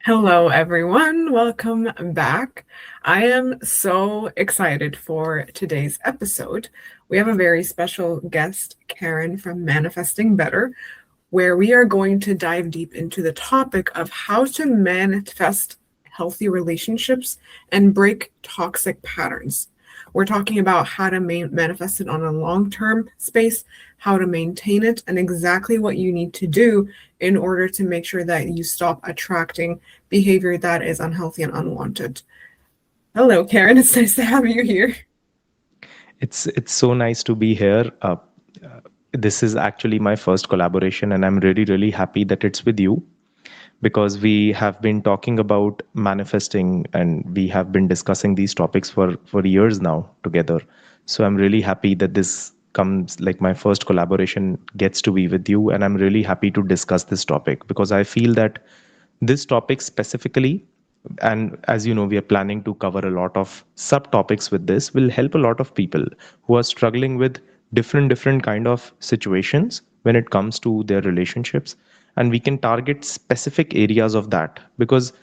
Hello, everyone. Welcome back. I am so excited for today's episode. We have a very special guest, Karen from Manifesting Better, where we are going to dive deep into the topic of how to manifest healthy relationships and break toxic patterns. We're talking about how to manifest it on a long term space, how to maintain it, and exactly what you need to do in order to make sure that you stop attracting behavior that is unhealthy and unwanted. Hello, Karen. It's nice to have you here. It's so nice to be here. This is actually my first collaboration, and I'm really happy that it's with you because we have been talking about manifesting and we have been discussing these topics for years now together. So I'm really happy that this comes like my first collaboration gets to be with you, and I'm really happy to discuss this topic because I feel that this topic specifically, and as you know, we are planning to cover a lot of subtopics with this, will help a lot of people who are struggling with different kind of situations when it comes to their relationships, and we can target specific areas of that. Because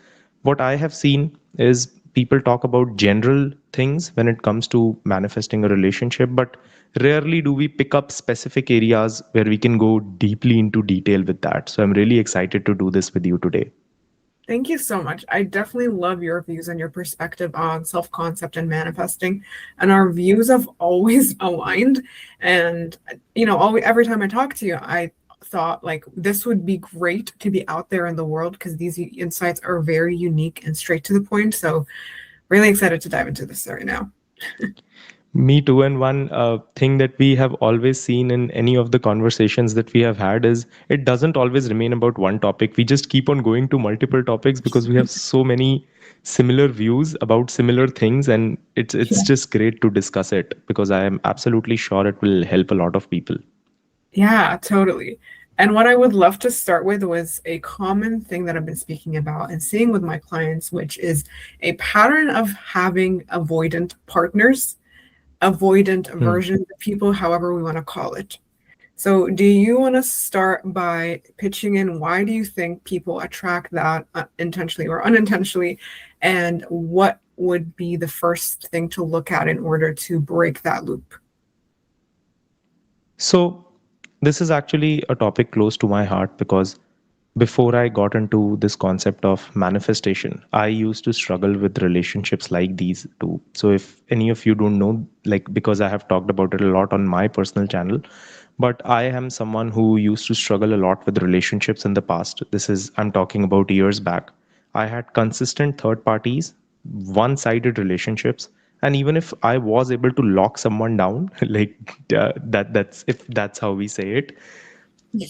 what I have seen is people talk about general things when it comes to manifesting a relationship, but rarely do we pick up specific areas where we can go deeply into detail with that. So I'm really excited to do this with you today. Thank you so much. I definitely love your views and your perspective on self concept and manifesting. And our views have always aligned. And, every time I talk to you, I thought like this would be great to be out there in the world because these insights are very unique and straight to the point. So, really excited to dive into this right now. Me too. And one thing that we have always seen in any of the conversations that we have had is it doesn't always remain about one topic. We just keep on going to multiple topics because we have so many similar views about similar things, and it's just great to discuss it because I am absolutely sure it will help a lot of people. Yeah, totally. And what I would love to start with was a common thing that I've been speaking about and seeing with my clients, which is a pattern of having avoidant partners, avoidant Hmm. versions of people, however we want to call it. So, do you want to start by pitching in why do you think people attract that intentionally or unintentionally? And what would be the first thing to look at in order to break that loop? So, this is actually a topic close to my heart because before I got into this concept of manifestation, I used to struggle with relationships like these too. So, if any of you don't know, like, because I have talked about it a lot on my personal channel, but I am someone who used to struggle a lot with relationships in the past. I'm talking about years back. I had consistent third parties, one sided relationships, and even if I was able to lock someone down, like that's if that's how we say it,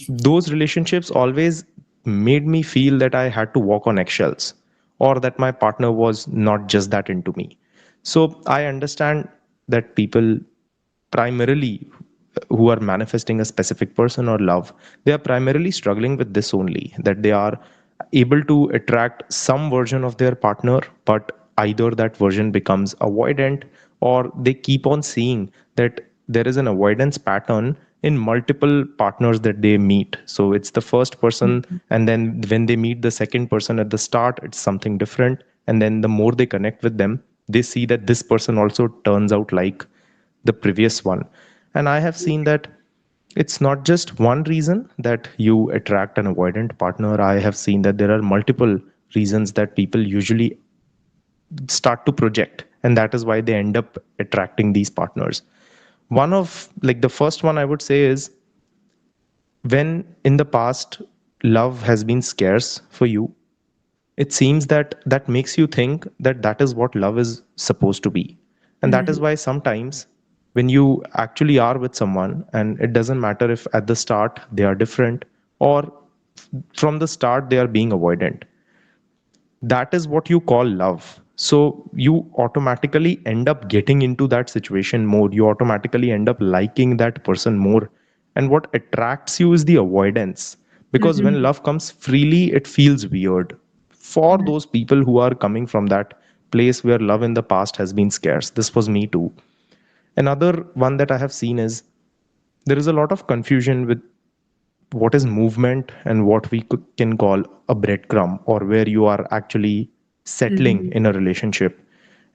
those relationships always made me feel that I had to walk on eggshells or that my partner was not just that into me. So I understand that people primarily who are manifesting a specific person or love, they are primarily struggling with this only, that they are able to attract some version of their partner, but either that version becomes avoidant or they keep on seeing that there is an avoidance pattern in multiple partners that they meet. So it's the first person, and then when they meet the second person at the start, it's something different. And then the more they connect with them, they see that this person also turns out like the previous one. And I have seen that it's not just one reason that you attract an avoidant partner. I have seen that there are multiple reasons that people usually start to project, and that is why they end up attracting these partners. One of like the first one I would say is when in the past love has been scarce for you, it seems that that makes you think that that is what love is supposed to be. And that is Mhm. why sometimes when you actually are with someone, and it doesn't matter if at the start they are different or from the start they are being avoidant, that is what you call love. So you automatically end up getting into that situation more. You automatically end up liking that person more. And what attracts you is the avoidance. Because when Mhm. love comes freely, it feels weird. For Mhm. those people who are coming from that place where love in the past has been scarce, this was me too. Another one that I have seen is there is a lot of confusion with what is movement and what we can call a breadcrumb, or where you are actually settling Mhm. in a relationship.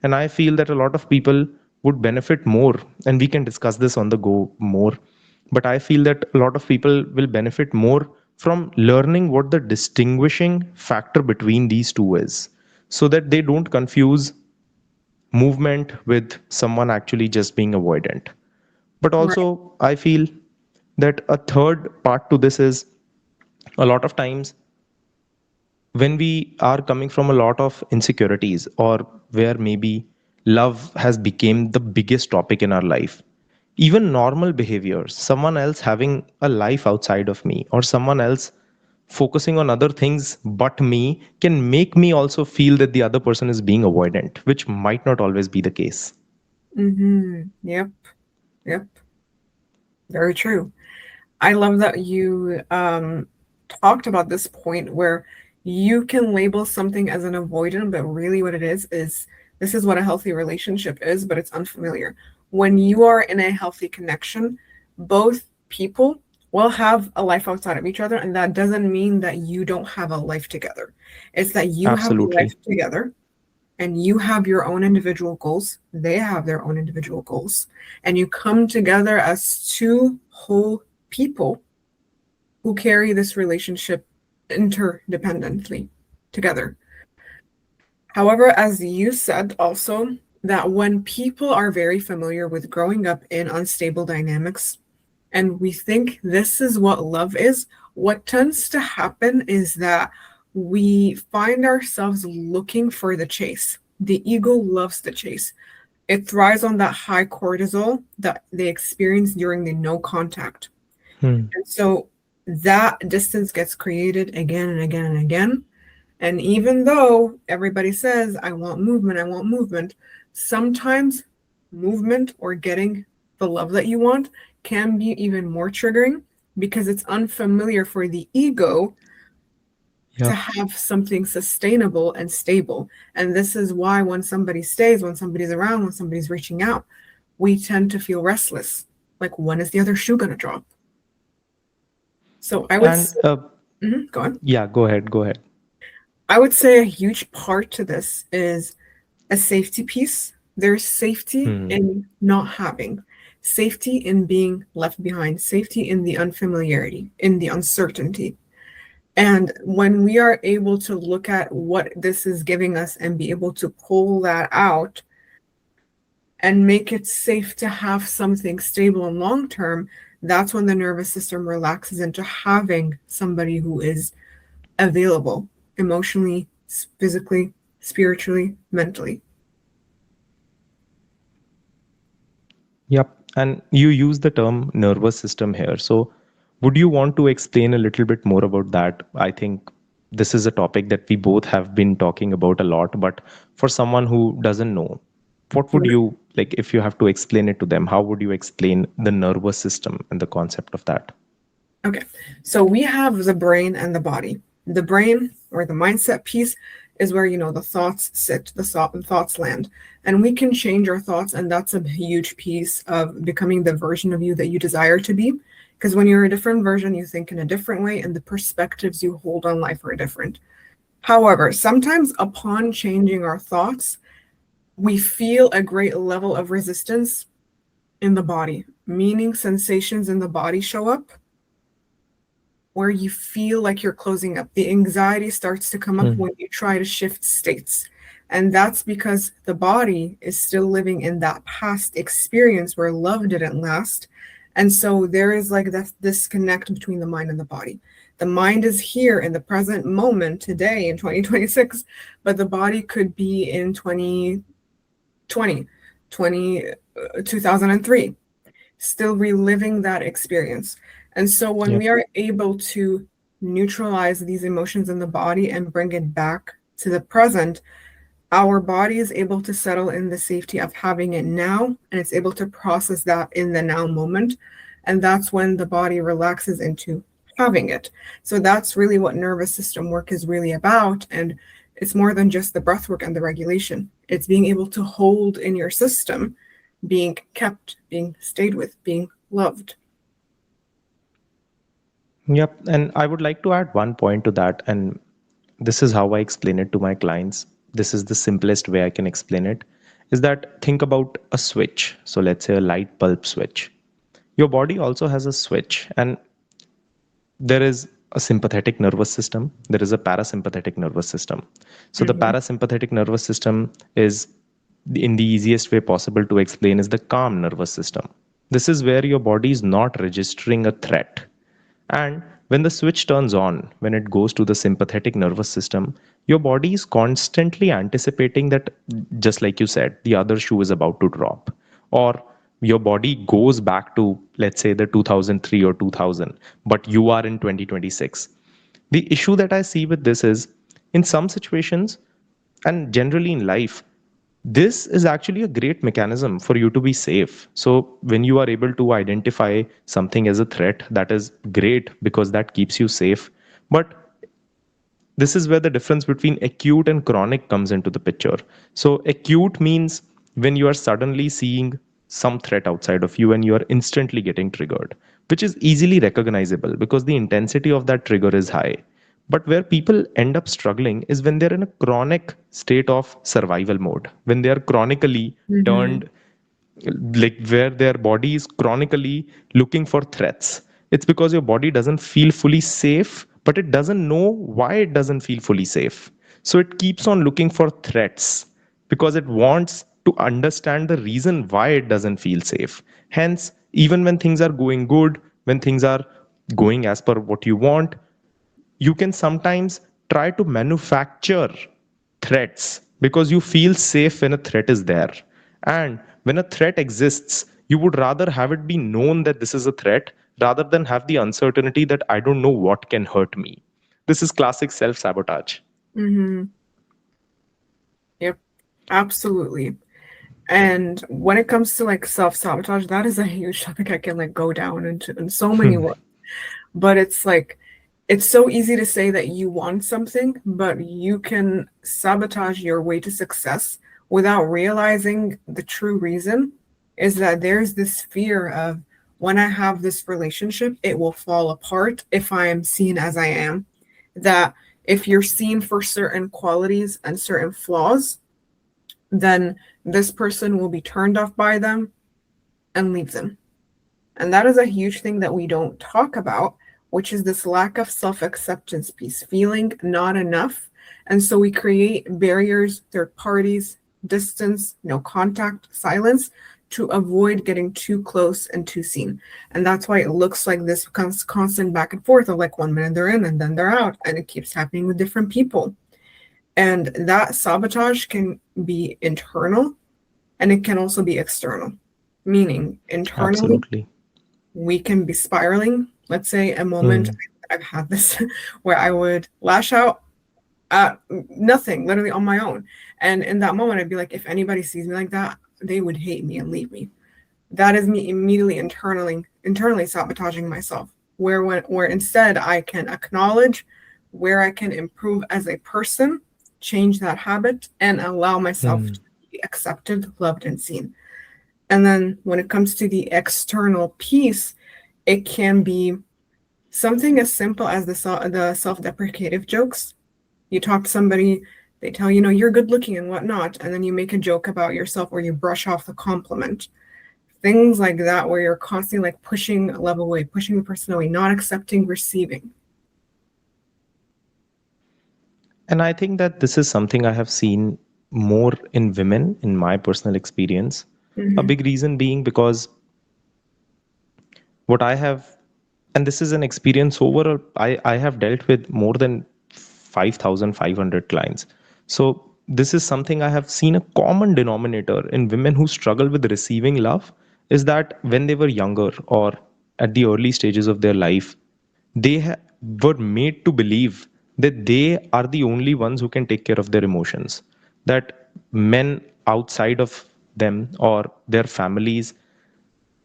And I feel that a lot of people would benefit more, and we can discuss this on the go more. But I feel that a lot of people will benefit more from learning what the distinguishing factor between these two is, so that they don't confuse movement with someone actually just being avoidant. But Right. also, I feel that a third part to this is, a lot of times when we are coming from a lot of insecurities, or where maybe love has become the biggest topic in our life, even normal behaviors, someone else having a life outside of me, or someone else focusing on other things but me, can make me also feel that the other person is being avoidant, which might not always be the case. Yep. Yep. Very true. I love that you talked about this point where you can label something as an avoidant, but really what it is this is what a healthy relationship is, but it's unfamiliar. When you are in a healthy connection, both people will have a life outside of each other, and that doesn't mean that you don't have a life together. It's that you have a life Absolutely. together and you have your own individual goals, they have their own individual goals, and you come together as two whole people who carry this relationship interdependently together. However, as you said also, that when people are very familiar with growing up in unstable dynamics and we think this is what love is, what tends to happen is that we find ourselves looking for the chase. The ego loves the chase. It thrives on that high cortisol that they experience during the no contact. Hmm. And so that distance gets created again and again and again. And even though everybody says, I want movement, sometimes movement or getting the love that you want can be even more triggering because it's unfamiliar for the ego to Yep. have something sustainable and stable. And this is why when somebody stays, when somebody's around, when somebody's reaching out, we tend to feel restless. Like, when is the other shoe going to drop? So I would And say, go on. yeah, go ahead, go ahead. I would say a huge part to this is a safety piece. There's safety Hmm. in not having, safety in being left behind, safety in the unfamiliarity, in the uncertainty. And when we are able to look at what this is giving us and be able to pull that out and make it safe to have something stable and long term, that's when the nervous system relaxes into having somebody who is available emotionally, physically, spiritually, mentally. Yep. And you use the term nervous system here. So, would you want to explain a little bit more about that? I think this is a topic that we both have been talking about a lot, but for someone who doesn't know, what would you like if you have to explain it to them? How would you explain the nervous system and the concept of that? Okay, so we have the brain and the body. The brain or the mindset piece is where the thoughts sit, the thoughts land, and we can change our thoughts, and that's a huge piece of becoming the version of you that you desire to be. Because when you're a different version, you think in a different way, and the perspectives you hold on life are different. However, sometimes upon changing our thoughts, we feel a great level of resistance in the body, meaning sensations in the body show up where you feel like you're closing up. The anxiety starts to come up Hmm. when you try to shift states. And that's because the body is still living in that past experience where love didn't last. And so there is like this disconnect between the mind and the body. The mind is here in the present moment today in 2026, but the body could be in 2020, 2003, still reliving that experience. And so when Yep. we are able to neutralize these emotions in the body and bring it back to the present, our body is able to settle in the safety of having it now, and it's able to process that in the now moment. And that's when the body relaxes into having it. So that's really what nervous system work is really about. And it's more than just the breath work and the regulation. It's being able to hold in your system, being kept, being stayed with, being loved. Yep. And I would like to add one point to that. And this is how I explain it to my clients. This is the simplest way I can explain it is that think about a switch. So let's say a light bulb switch. Your body also has a switch, and there is a sympathetic nervous system, there is a parasympathetic nervous system. So the Mm-hmm. parasympathetic nervous system is, in the easiest way possible to explain, is the calm nervous system. This is where your body is not registering a threat. And when the switch turns on, when it goes to the sympathetic nervous system, your body is constantly anticipating that, just like you said, the other shoe is about to drop. Or your body goes back to, let's say, the 2003 or 2000, but you are in 2026. The issue that I see with this is, in some situations, and generally in life, this is actually a great mechanism for you to be safe. So when you are able to identify something as a threat, that is great because that keeps you safe. But this is where the difference between acute and chronic comes into the picture. So acute means when you are suddenly seeing some threat outside of you and you are instantly getting triggered, which is easily recognizable because the intensity of that trigger is high. But where people end up struggling is when they're in a chronic state of survival mode, when they are chronically Mm-hmm. turned, like where their body is chronically looking for threats. It's because your body doesn't feel fully safe, but it doesn't know why it doesn't feel fully safe. So it keeps on looking for threats because it wants to understand the reason why it doesn't feel safe. Hence, even when things are going good, when things are going as per what you want, you can sometimes try to manufacture threats because you feel safe when a threat is there. And when a threat exists, you would rather have it be known that this is a threat rather than have the uncertainty that I don't know what can hurt me. This is classic self sabotage. Mm-hmm. Yep, absolutely. And when it comes to like self-sabotage, that is a huge topic I can like go down into in so many ways. But it's like it's so easy to say that you want something, but you can sabotage your way to success without realizing the true reason is that there's this fear of when I have this relationship, it will fall apart if I am seen as I am. That if you're seen for certain qualities and certain flaws, then this person will be turned off by them and leave them. And that is a huge thing that we don't talk about, which is this lack of self acceptance piece, feeling not enough. And so we create barriers, third parties, distance, no contact, silence to avoid getting too close and too seen. And that's why it looks like this constant back and forth of like 1 minute they're in and then they're out. And it keeps happening with different people. And that sabotage can be internal and it can also be external, meaning internally, Absolutely. we can be spiraling. Let's say a moment Hmm. I've had this where I would lash out at nothing, literally on my own. And in that moment, I'd be like, if anybody sees me like that, they would hate me and leave me. That is me immediately internally sabotaging myself. Where instead I can acknowledge where I can improve as a person, change that habit, and allow myself Hmm. to be accepted, loved, and seen. And then when it comes to the external piece, it can be something as simple as the self-deprecative jokes. You talk to somebody, they tell you, you're good looking and whatnot, and then you make a joke about yourself or you brush off the compliment. Things like that where you're constantly like pushing a level away, pushing the person away, not accepting receiving. And I think that this is something I have seen more in women in my personal experience. A Mm-hmm. big reason being because what I have, and this is an experience over, I have dealt with more than 5,500 clients. So this is something I have seen a common denominator in women who struggle with receiving love is that when they were younger or at the early stages of their life, they were made to believe that they are the only ones who can take care of their emotions, that men outside of them or their families,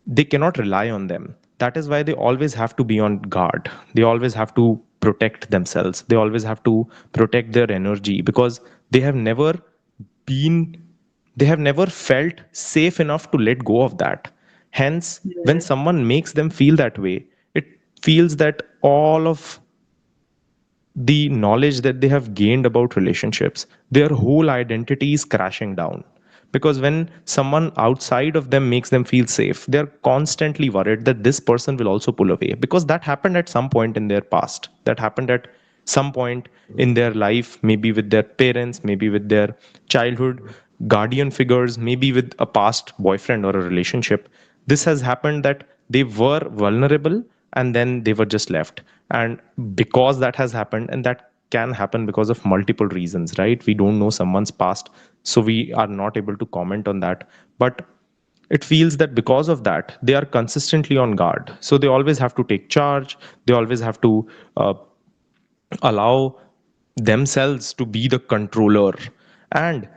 they cannot rely on them. That is why they always have to be on guard. They always have to protect themselves. They always have to protect their energy because they have never been, they have never felt safe enough to let go of that. Hence, when Mm-hmm. someone makes them feel that way, it feels that all of the knowledge that they have gained about relationships, their whole identity is crashing down. Because when someone outside of them makes them feel safe, they're constantly worried that this person will also pull away. Because that happened at some point in their past, that happened at some point in their life, maybe with their parents, maybe with their childhood guardian figures, maybe with a past boyfriend or a relationship. This has happened that they were vulnerable and then they were just left. And because that has happened, and that can happen because of multiple reasons, right? We don't know someone's past, so we are not able to comment on that. But it feels that because of that, they are consistently on guard. So they always have to take charge, they always have to allow themselves to be the controller. And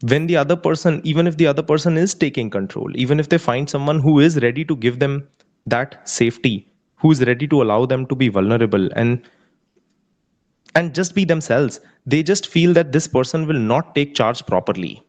when the other person, even if the other person is taking control, even if they find someone who is ready to give them that safety, who is ready to allow them to be vulnerable and just be themselves, they just feel that this person will not take charge properly,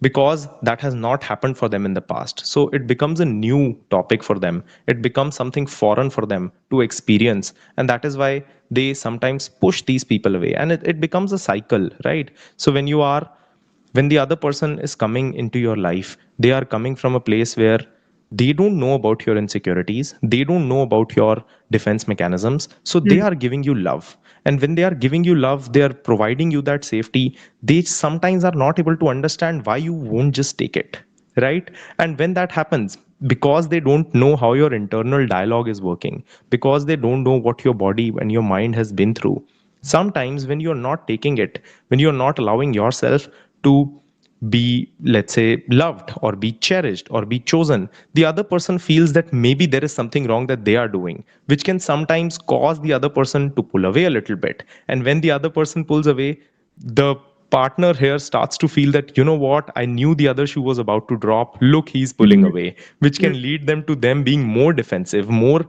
because that has not happened for them in the past. So it becomes a new topic for them. It becomes something foreign for them to experience. And that is why they sometimes push these people away. And it becomes a cycle, right? So when the other person is coming into your life, they are coming from a place where they don't know about your insecurities, they don't know about your defense mechanisms, so they Mm. are giving you love. And when they are giving you love, they are providing you that safety. They sometimes are not able to understand why you won't just take it, right? And when that happens, because they don't know how your internal dialogue is working, because they don't know what your body and your mind has been through, sometimes when you're not taking it, when you're not allowing yourself to be, let's say, loved or be cherished or be chosen, the other person feels that maybe there is something wrong that they are doing, which can sometimes cause the other person to pull away a little bit. And when the other person pulls away, the partner here starts to feel that, you know what, I knew the other shoe was about to drop, look, he's pulling Mhm. away, which Mm. can lead them to them being more defensive, more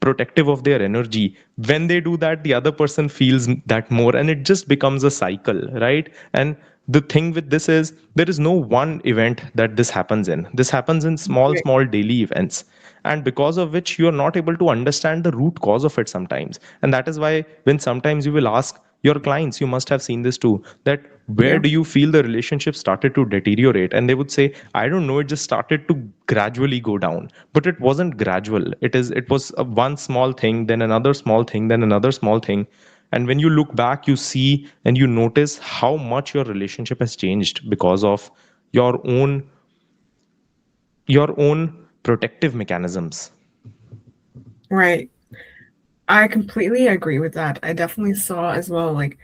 protective of their energy. When they do that, the other person feels that more, and it just becomes a cycle, right? And the thing with this is, there is no one event that this happens in. This happens in small Right. small daily events, and because of which you are not able to understand the root cause of it sometimes. And that is why when sometimes you will ask your clients, you must have seen this too, that where Yeah. do you feel the relationship started to deteriorate, and they would say, I don't know, it just started to gradually go down. But it wasn't gradual. It was a one small thing, then another small thing, then another small thing. And when you look back, you see and you notice how much your relationship has changed because of your own your own protective mechanisms. Right. I completely agree with that. I definitely saw as well, like,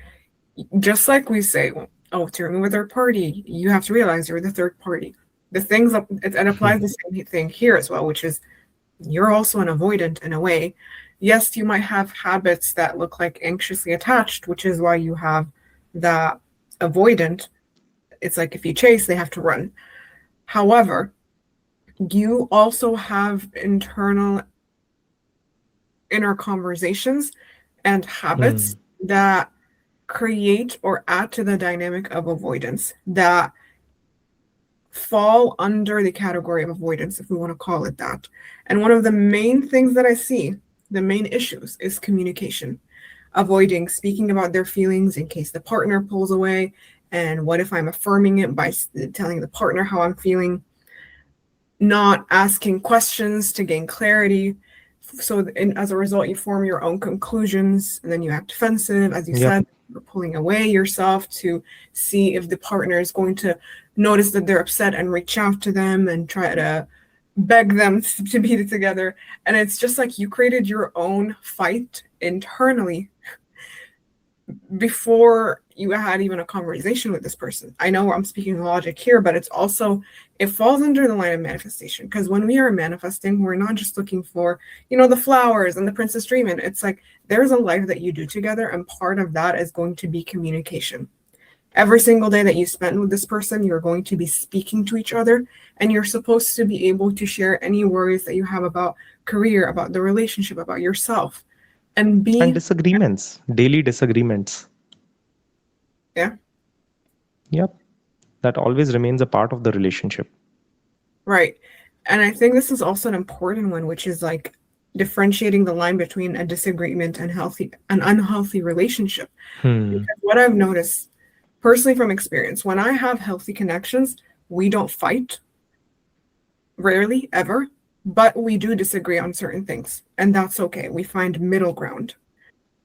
just like we say, oh, to remove a third party, you have to realize you're the third party. The things that it applies the same thing here as well, which is you're also an avoidant in a way. Yes, you might have habits that look like anxiously attached, which is why you have that avoidant. It's like if you chase, they have to run. However, you also have internal inner conversations and habits Hmm. that create or add to the dynamic of avoidance that fall under the category of avoidance, if we want to call it that. And one of the main things that I see, the main issues, is communication. Avoiding speaking about their feelings in case the partner pulls away. And what if I'm affirming it by telling the partner how I'm feeling? Not asking questions to gain clarity. So, as a result, you form your own conclusions, and then you act defensive, as you Yep. said, you're pulling away yourself to see if the partner is going to notice that they're upset and reach out to them and try to beg them to be together. And it's just like you created your own fight internally before you had even a conversation with this person. I know I'm speaking logic here, but it's also, it falls under the line of manifestation, because when we are manifesting, we're not just looking for, the flowers and the princess dreaming. It's like there's a life that you do together, and part of that is going to be communication. Every single day that you spend with this person, you're going to be speaking to each other, and you're supposed to be able to share any worries that you have about career, about the relationship, about yourself, and And be, disagreements, daily disagreements. yeah. Yep. That always remains a part of the relationship. Right. And I think this is also an important one, which is like differentiating the line between a disagreement and an unhealthy relationship. Hmm. Because what I've noticed personally from experience, when I have healthy connections, we don't fight, rarely, ever, but we do disagree on certain things. And that's okay. We find middle ground.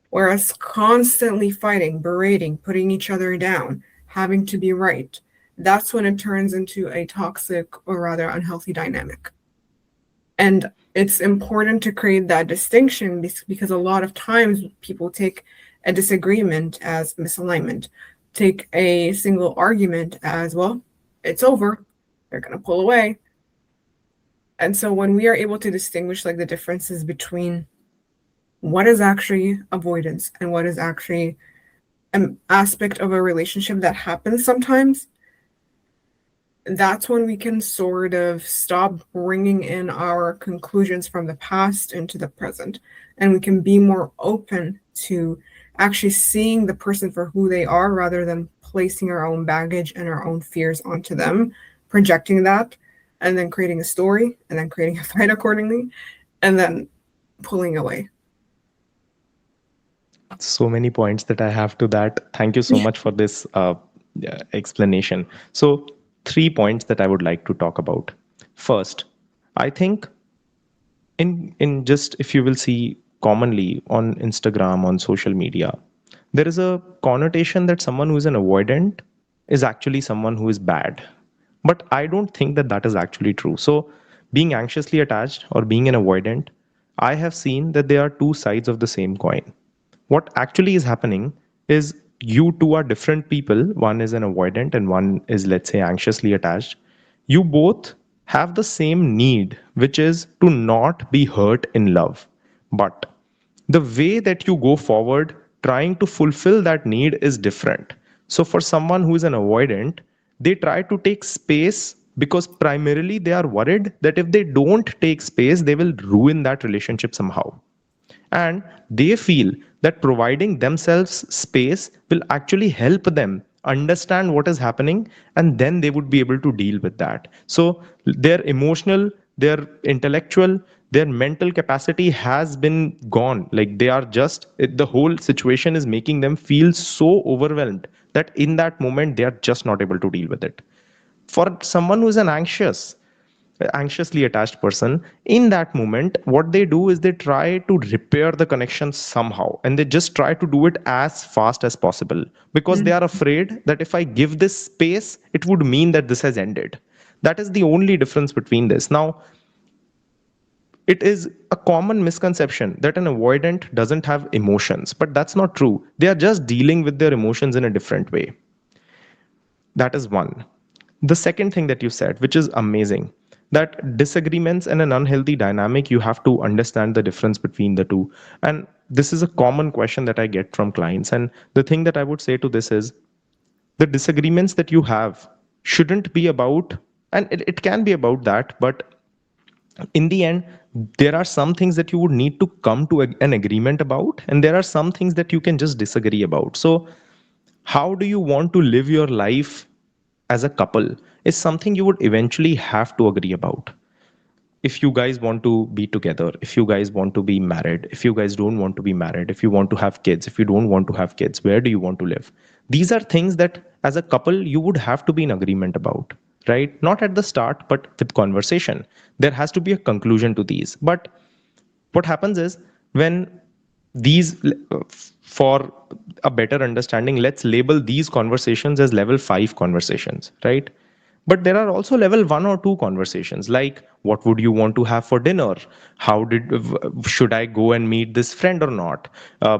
Whereas constantly fighting, berating, putting each other down, having to be right, that's when it turns into a toxic or rather unhealthy dynamic. And it's important to create that distinction because a lot of times people take a disagreement as misalignment, take a single argument as, well, it's over. They're going to pull away. And so when we are able to distinguish like the differences between what is actually avoidance and what is actually an aspect of a relationship that happens sometimes, that's when we can sort of stop bringing in our conclusions from the past into the present. And we can be more open to actually seeing the person for who they are rather than placing our own baggage and our own fears onto them, projecting that, and then creating a story, and then creating a fight accordingly, and then pulling away. So many points that I have to that. Thank you so much for this explanation. So, 3 points that I would like to talk about. First, I think in just if you will see commonly on Instagram, on social media, there is a connotation that someone who is an avoidant is actually someone who is bad. But I don't think that that is actually true. So, being anxiously attached or being an avoidant, I have seen that they are two sides of the same coin. What actually is happening is you two are different people. One is an avoidant and one is, let's say, anxiously attached. You both have the same need, which is to not be hurt in love. But the way that you go forward trying to fulfill that need is different. So, for someone who is an avoidant, they try to take space because primarily they are worried that if they don't take space, they will ruin that relationship somehow. And they feel that providing themselves space will actually help them understand what is happening, and then they would be able to deal with that. So their emotional, their intellectual, their mental capacity has been gone. Like they are just the whole situation is making them feel so overwhelmed that in that moment they are just not able to deal with it. For someone who is an anxiously attached person, in that moment what they do is they try to repair the connection somehow, and they just try to do it as fast as possible because they are afraid that if I give this space it would mean that this has ended. That is the only difference between this. Now, it is a common misconception that an avoidant doesn't have emotions, but that's not true. They are just dealing with their emotions in a different way. That is one. The second thing that you said, which is amazing, that disagreements and an unhealthy dynamic, you have to understand the difference between the two. And this is a common question that I get from clients. And the thing that I would say to this is the disagreements that you have shouldn't be about, and it can be about that, but in the end, there are some things that you would need to come to an agreement about, and there are some things that you can just disagree about. So, how do you want to live your life as a couple is something you would eventually have to agree about. If you guys want to be together, if you guys want to be married, if you guys don't want to be married, if you want to have kids, if you don't want to have kids, where do you want to live? These are things that as a couple you would have to be in agreement about, right? Not at the start, but with conversation. There has to be a conclusion to these. But what happens is when these for a better understanding, let's label these conversations as level 5 conversations, right? But there are also level 1 or 2 conversations, like what would you want to have for dinner, how did should I go and meet this friend or not, uh,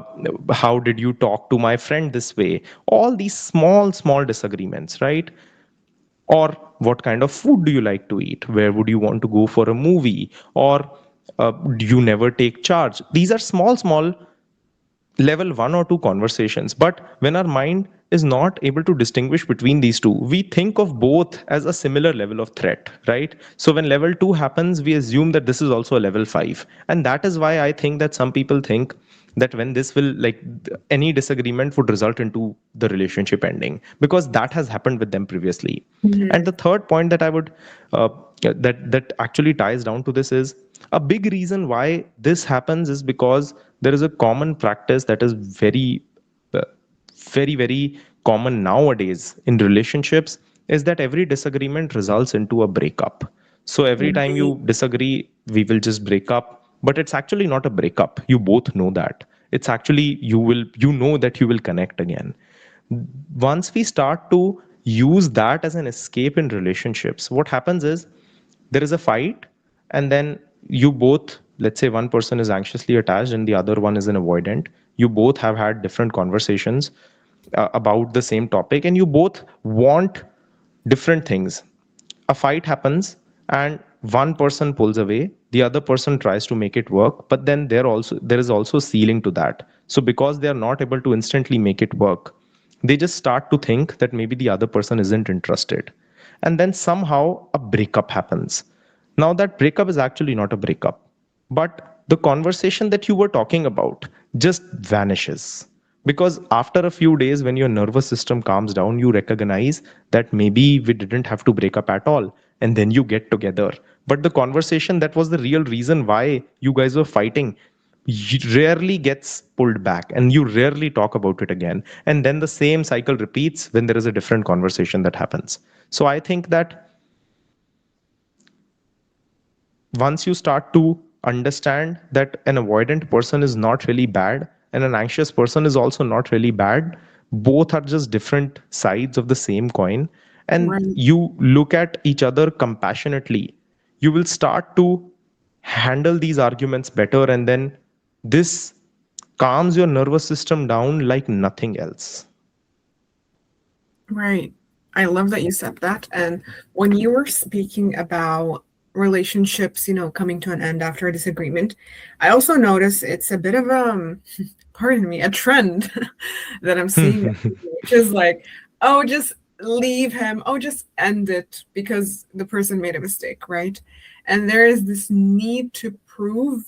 how did you talk to my friend this way, all these small disagreements, right? Or what kind of food do you like to eat, where would you want to go for a movie, or do you never take charge? These are small level 1 or 2 conversations. But when our mind is not able to distinguish between these two, we think of both as a similar level of threat, right? So when level 2 happens, we assume that this is also a level 5. And that is why I think that some people think that when this will like any disagreement would result into the relationship ending, because that has happened with them previously. And Mhm. the third point that I would uh, that actually ties down to this is a big reason why this happens is because there is a common practice that is uh, very common nowadays in relationships, is that every disagreement results into a breakup. So every time Indeed. you disagree, we will just break up, but it's actually not a breakup. You both know that. It's actually, you know that you will connect again. Once we start to use that as an escape in relationships, what happens is there is a fight, and then you both, let's say one person is anxiously attached and the other one is an avoidant. You both have had different conversations about the same topic, and you both want different things. A fight happens, and one person pulls away, the other person tries to make it work, but then there is also ceiling to that. So because they are not able to instantly make it work, they just start to think that maybe the other person isn't interested, and then somehow a breakup happens. Now that breakup is actually not a breakup, but the conversation that you were talking about just vanishes. Because after a few days, when your nervous system calms down, you recognize that maybe we didn't have to break up at all. And then you get together. But the conversation that was the real reason why you guys were fighting rarely gets pulled back, and you rarely talk about it again. And then the same cycle repeats when there is a different conversation that happens. So I think that once you start to understand that an avoidant person is not really bad and an anxious person is also not really bad, both are just different sides of the same coin, and Right. you look at each other compassionately, you will start to handle these arguments better, and then this calms your nervous system down like nothing else. Right. I love that you said that. And when you were speaking about relationships, coming to an end after a disagreement, I also notice it's a bit of pardon me, a trend that I'm seeing, which is like, oh, just leave him. Oh, just end it because the person made a mistake, right? And there is this need to prove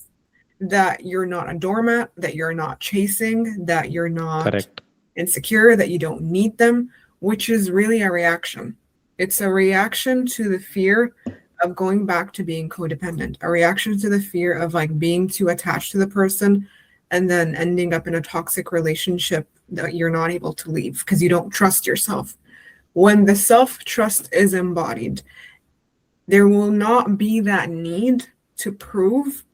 that you're not a doormat, that you're not chasing, that you're not Correct. insecure, that you don't need them, which is really a reaction. It's a reaction to the fear of going back to being codependent, a reaction to the fear of like being too attached to the person and then ending up in a toxic relationship that you're not able to leave because you don't trust yourself. When the self trust is embodied, there will not be that need to prove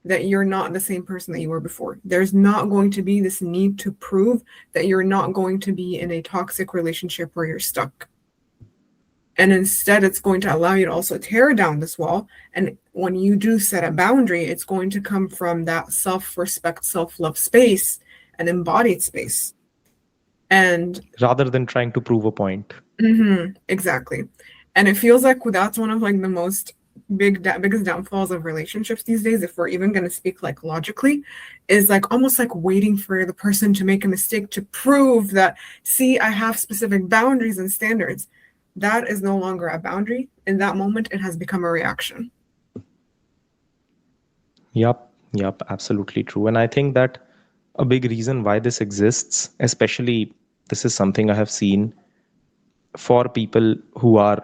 that you're not the same person that you were before. There's not going to be this need to prove that you're not going to be in a toxic relationship where you're stuck. And instead, it's going to allow you to also tear down this wall. And when you do set a boundary, it's going to come from that self respect, self love space, an embodied space. And Rather than trying to prove a point. exactly. And it feels like that's one of like the most biggest downfalls of relationships these days, if we're even going to speak like logically, is like almost like waiting for the person to make a mistake to prove that, see, I have specific boundaries and standards. That is no longer a boundary. In that moment, it has become a reaction. Yep, absolutely true. And I think that a big reason why this exists, especially this is something I have seen for people who are,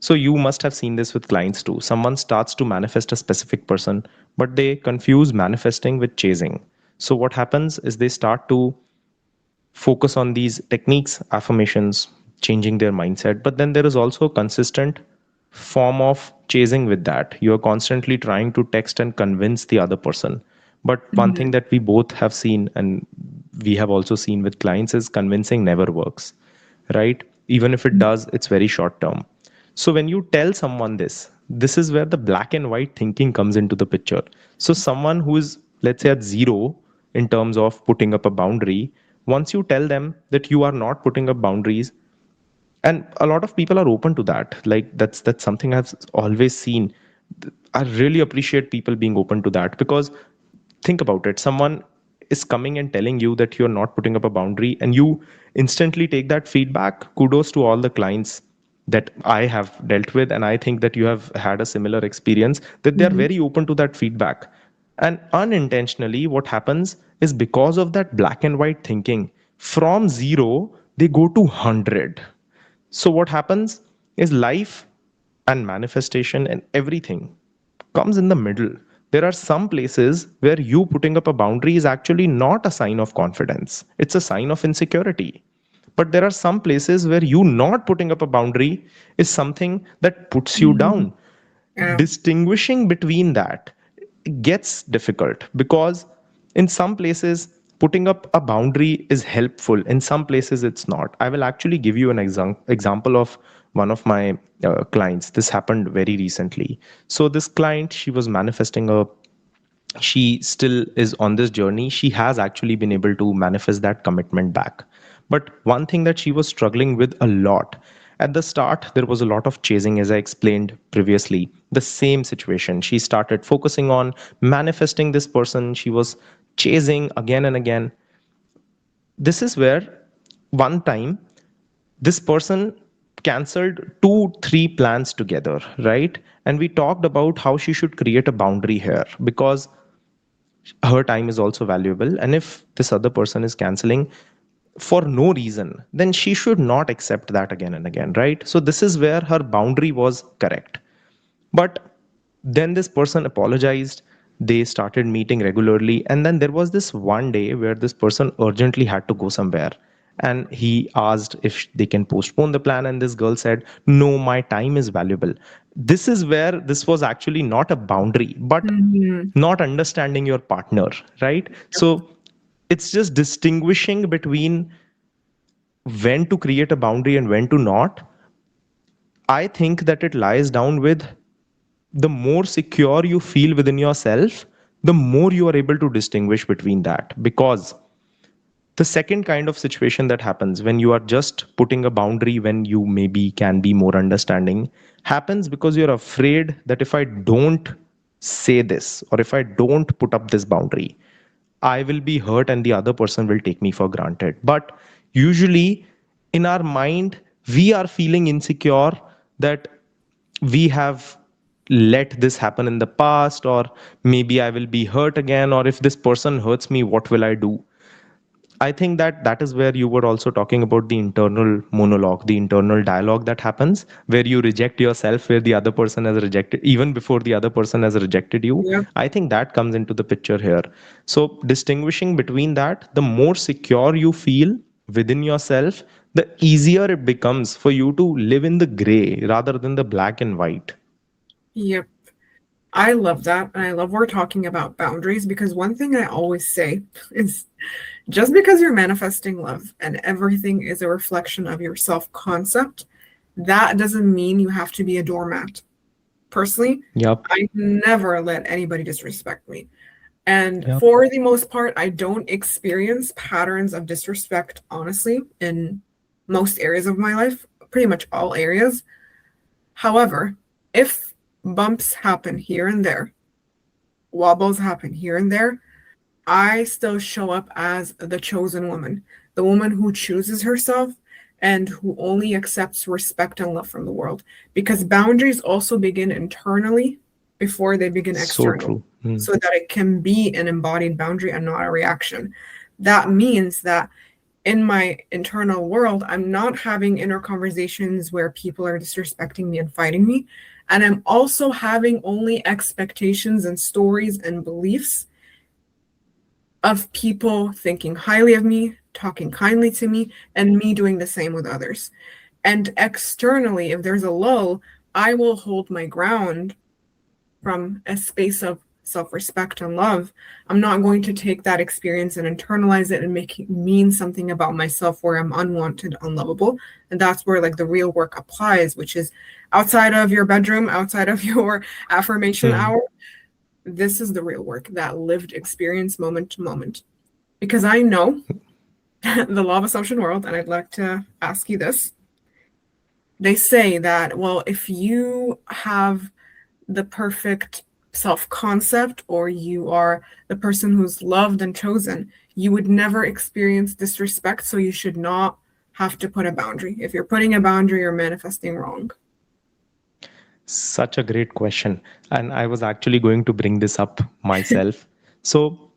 so you must have seen this with clients too. Someone starts to manifest a specific person, but they confuse manifesting with chasing. So what happens is they start to focus on these techniques, affirmations, changing their mindset. But then there is also a consistent form of chasing with that. You are constantly trying to text and convince the other person. But one thing Mhm. that we both have seen and we have also seen with clients is convincing never works, right? Even if it does, it's very short term. So when you tell someone this is where the black and white thinking comes into the picture. So someone who is, let's say, at zero in terms of putting up a boundary, once you tell them that you are not putting up boundaries, and a lot of people are open to that, like that's something I've always seen. I really appreciate people being open to that, because think about it, someone is coming and telling you that you're not putting up a boundary, and you instantly take that feedback. Kudos to all the clients that I have dealt with, and I think that you have had a similar experience, that they are Mhm. very open to that feedback. And unintentionally what happens is, because of that black and white thinking, from zero they go to 100. So what happens is, life and manifestation and everything comes in the middle. There are some places where you putting up a boundary is actually not a sign of confidence, it's a sign of insecurity. But there are some places where you not putting up a boundary is something that puts you Mhm. down. Yeah. Distinguishing between that gets difficult because in some places putting up a boundary is helpful, in some places it's not. I will actually give you an example of one of my clients. This happened very recently. So this client, she was manifesting a, she still is on this journey. She has actually been able to manifest that commitment back. But one thing that she was struggling with a lot at the start, there was a lot of chasing, as I explained previously. The same situation. She started focusing on manifesting this person. She was chasing again and again. This is where one time this person cancelled two, three plans together, right? And we talked about how she should create a boundary here because her time is also valuable, and if this other person is canceling for no reason, then she should not accept that again and again, right? So this is where her boundary was correct. But then this person apologized, they started meeting regularly, and then there was this one day where this person urgently had to go somewhere, and he asked if they can postpone the plan, and this girl said, no, my time is valuable. This is where this was actually not a boundary but Mhm. not understanding your partner, right? So it's just distinguishing between when to create a boundary and when to not. I think that it lies down with the more secure you feel within yourself, the more you are able to distinguish between that. Because the second kind of situation that happens when you are just putting a boundary, when you maybe can be more understanding, happens because you're afraid that if I don't say this or if I don't put up this boundary, I will be hurt and the other person will take me for granted. But usually in our mind, we are feeling insecure that we have let this happen in the past, or maybe I will be hurt again, or if this person hurts me, what will I do? I think that that is where you were also talking about the internal monologue, the internal dialogue that happens where you reject yourself, where the other person has rejected, even before the other person has rejected you. Yep. I think that comes into the picture here. So, distinguishing between that, the more secure you feel within yourself, the easier it becomes for you to live in the gray rather than the black and white. Yep. I love that. And I love we're talking about boundaries because one thing I always say is just because you're manifesting love and everything is a reflection of your self concept, that doesn't mean you have to be a doormat. Personally, Yep. I never let anybody disrespect me. And Yep. for the most part, I don't experience patterns of disrespect, honestly, in most areas of my life, pretty much all areas. However, if bumps happen here and there, wobbles happen here and there, I still show up as the chosen woman, the woman who chooses herself and who only accepts respect and love from the world. Because boundaries also begin internally before they begin So external, true. Hmm. so that it can be an embodied boundary and not a reaction. That means that in my internal world, I'm not having inner conversations where people are disrespecting me and fighting me. And I'm also having only expectations and stories and beliefs of people thinking highly of me, talking kindly to me, and me doing the same with others. And externally, if there's a lull, I will hold my ground from a space of self respect and love. I'm not going to take that experience and internalize it and make it mean something about myself where I'm unwanted, unlovable. And that's where like the real work applies, which is outside of your bedroom, outside of your affirmation Hmm. hour. This is the real work, that lived experience moment to moment. Because I know the law of assumption world, and I'd like to ask you this. They say that, well, if you have the perfect self concept or you are the person who's loved and chosen, you would never experience disrespect. So you should not have to put a boundary. If you're putting a boundary, you're manifesting wrong. Such a great question. And I was actually going to bring this up myself. So,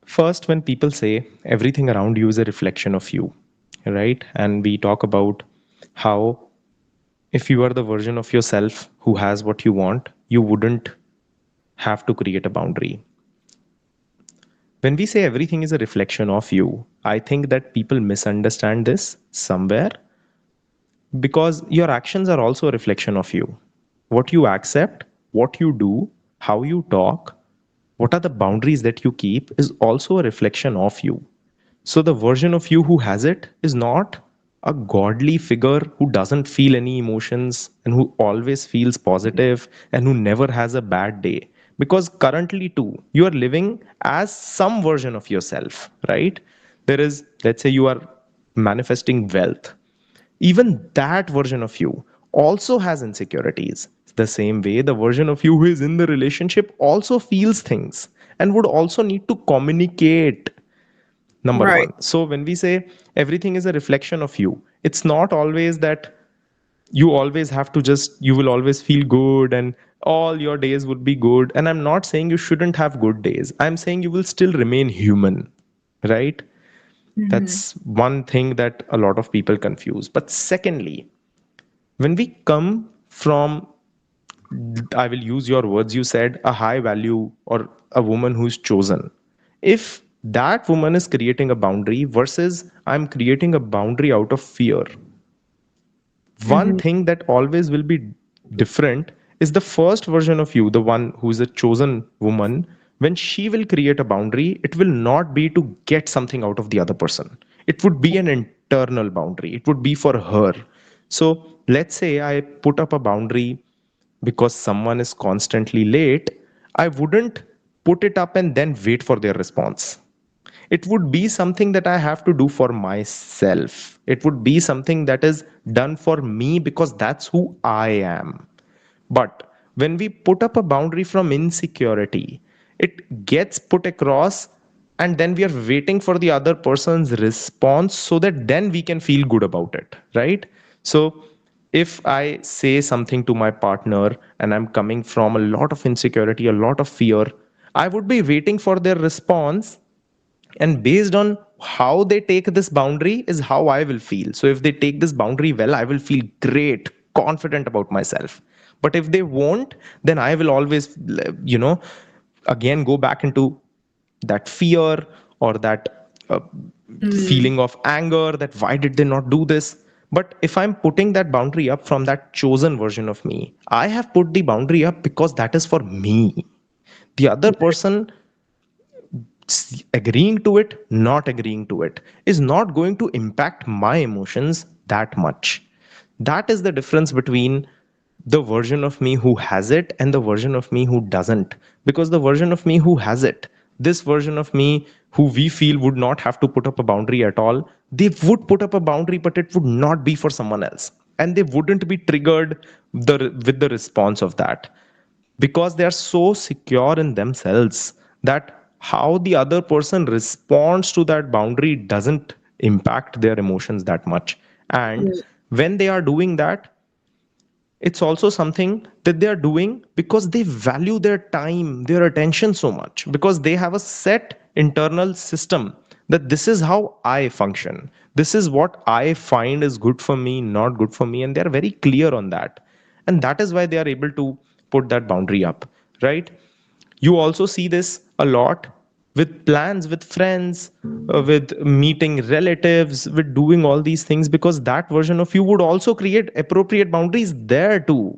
first, when people say everything around you is a reflection of you, right? And we talk about how If you are the version of yourself who has what you want, you wouldn't have to create a boundary. When we say everything is a reflection of you, I think that people misunderstand this somewhere, because your actions are also a reflection of you. What you accept, what you do, how you talk, what are the boundaries that you keep is also a reflection of you. So the version of you who has it is not a godly figure who doesn't feel any emotions and who always feels positive and who never has a bad day. Because currently, too, you are living as some version of yourself, right? There is, let's say, you are manifesting wealth. Even that version of you also has insecurities. The same way, the version of you who is in the relationship also feels things and would also need to communicate. Number Right. one. So, when we say everything is a reflection of you, it's not always that you always have to just, you will always feel good and all your days would be good. And I'm not saying you shouldn't have good days. I'm saying you will still remain human, right? Hmm. That's one thing that a lot of people confuse. But secondly, when we come from, I will use your words, you said a high value or a woman who's chosen. If that woman is creating a boundary versus I'm creating a boundary out of fear, one Hmm. thing that always will be different is the first version of you, the one who is a chosen woman. When she will create a boundary, it will not be to get something out of the other person. It would be an internal boundary, it would be for her. So let's say I put up a boundary because someone is constantly late. I wouldn't put it up and then wait for their response. It would be something that I have to do for myself. It would be something that is done for me because that's who I am. But when we put up a boundary from insecurity, it gets put across, and then we are waiting for the other person's response so that then we can feel good about it, right? So if I say something to my partner and I'm coming from a lot of insecurity, a lot of fear, I would be waiting for their response, and based on how they take this boundary is how I will feel. So if they take this boundary well, I will feel great, confident about myself. But if they won't, then I will always, you know again go back into that fear, or that Mm. feeling of anger, that why did they not do this. But if I'm putting that boundary up from that chosen version of me, I have put the boundary up because that is for me. The other person agreeing to it, not agreeing to it, is not going to impact my emotions that much. That is the difference between the version of me who has it and the version of me who doesn't. Because the version of me who has it, this version of me who we feel would not have to put up a boundary at all, they would put up a boundary, but it would not be for someone else. And they wouldn't be triggered with the response of that, because they are so secure in themselves that how the other person responds to that boundary doesn't impact their emotions that much. And Right. when they are doing that, it's also something that they are doing because they value their time, their attention so much, because they have a set internal system that this is how I function, this is what I find is good for me, not good for me, and they're very clear on that. And that is why they are able to put that boundary up, right? You also see this a lot with plans with friends, with meeting relatives, with doing all these things, because that version of you would also create appropriate boundaries there too.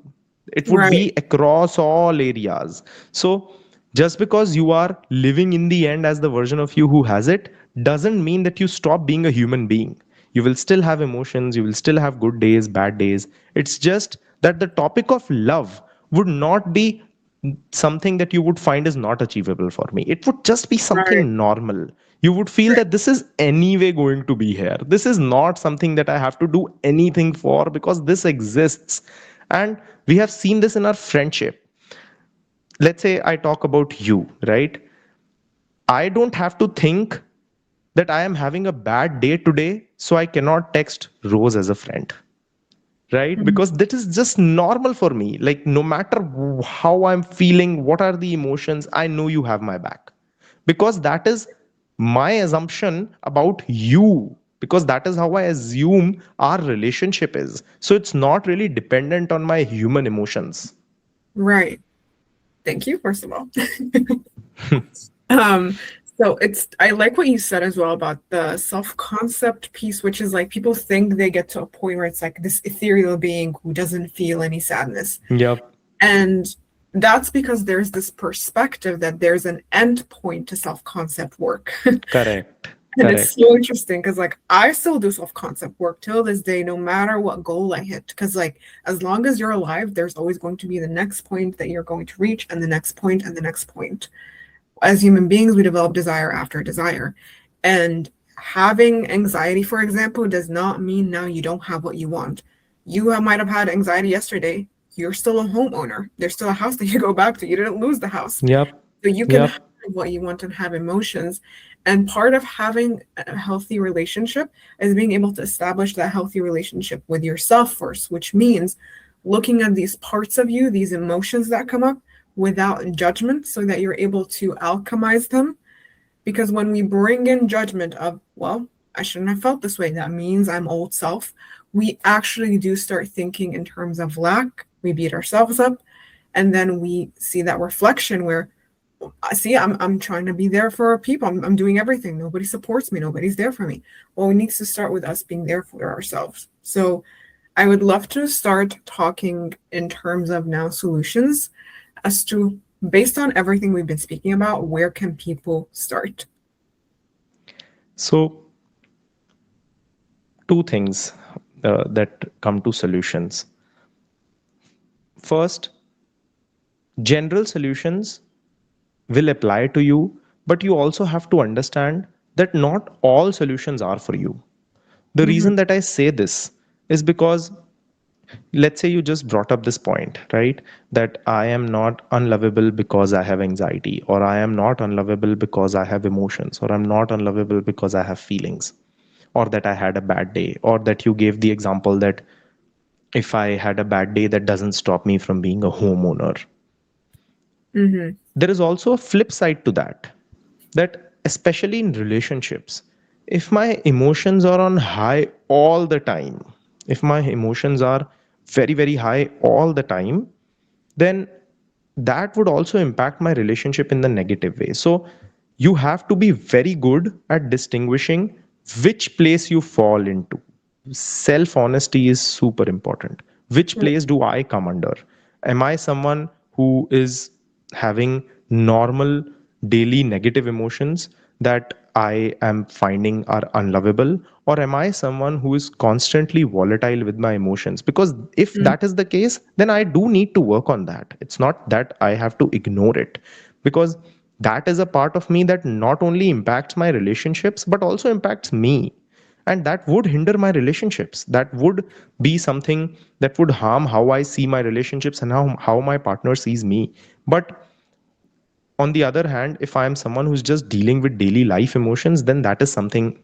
It would Right. be across all areas. So just because you are living in the end as the version of you who has it doesn't mean that you stop being a human being. You will still have emotions, you will still have good days, bad days. It's just that the topic of love would not be something that you would find is not achievable for me. It would just be Right. something normal. You would feel Right. that this is anyway going to be here. This is not something that I have to do anything for because this exists. And we have seen this in our friendship. Let's say I talk about you, right? I don't have to think that I am having a bad day today, so I cannot text Rose as a friend, right? Mhm. Because that is just normal for me. Like, no matter how I'm feeling, what are the emotions, I know you have my back, because that is my assumption about you. because that is how I assume our relationship is. So it's not really dependent on my human emotions. Right. Thank you, first of all. Um, so I like what you said as well about the self-concept piece, which is like people think they get to a point where it's like this ethereal being who doesn't feel any sadness. Yep. And that's because there's this perspective that there's an end point to self-concept work. Correct. And it's Correct. so interesting because like I still do self-concept work till this day, no matter what goal I hit. Because like as long as you're alive, there's always going to be the next point that you're going to reach, and the next point, and the next point. As human beings, we develop desire after desire. And having anxiety, for example, does not mean now you don't have what you want. Might have had anxiety yesterday. You're still a homeowner. There's still a house that you go back to. You didn't lose the house. Yep. So you can have Yep. what you want and have emotions. And part of having a healthy relationship is being able to establish that healthy relationship with yourself first, which means looking at these parts of you, these emotions that come up without judgment, so that you're able to alchemize them. Because when we bring in judgment of, well, I shouldn't have felt this way, that means I'm old self, we actually do start thinking in terms of lack. We beat ourselves up. And then we see that reflection where, see, I'm trying to be there for people. I'm doing everything. Nobody supports me. Nobody's there for me. Well, it needs to start with us being there for ourselves. So I would love to start talking in terms of now solutions as to, based on everything we've been speaking about, where can people start? So, two things that come to solutions. First, general solutions will apply to you, but you also have to understand that not all solutions are for you. The Mhm. reason that I say this is because, let's say you just brought up this point, right? That I am not unlovable because I have anxiety, or I am not unlovable because I have emotions, or I'm not unlovable because I have feelings, or that I had a bad day, or that you gave the example that if I had a bad day, that doesn't stop me from being a homeowner. Mhm. There is also a flip side to that, that especially in relationships, if my emotions are on high all the time, if my emotions are very, very high all the time, then that would also impact my relationship in the negative way. So you have to be very good at distinguishing which place you fall into. Self honesty is super important. Which place do I come under? Am I someone who is having normal daily negative emotions that I am finding are unlovable? Or am I someone who is constantly volatile with my emotions? Because if Mhm. that is the case, then I do need to work on that. It's not that I have to ignore it, because that is a part of me that not only impacts my relationships, but also impacts me. And that would hinder my relationships. That would be something that would harm how I see my relationships and how my partner sees me. But on the other hand, if I am someone who's just dealing with daily life emotions, then that is something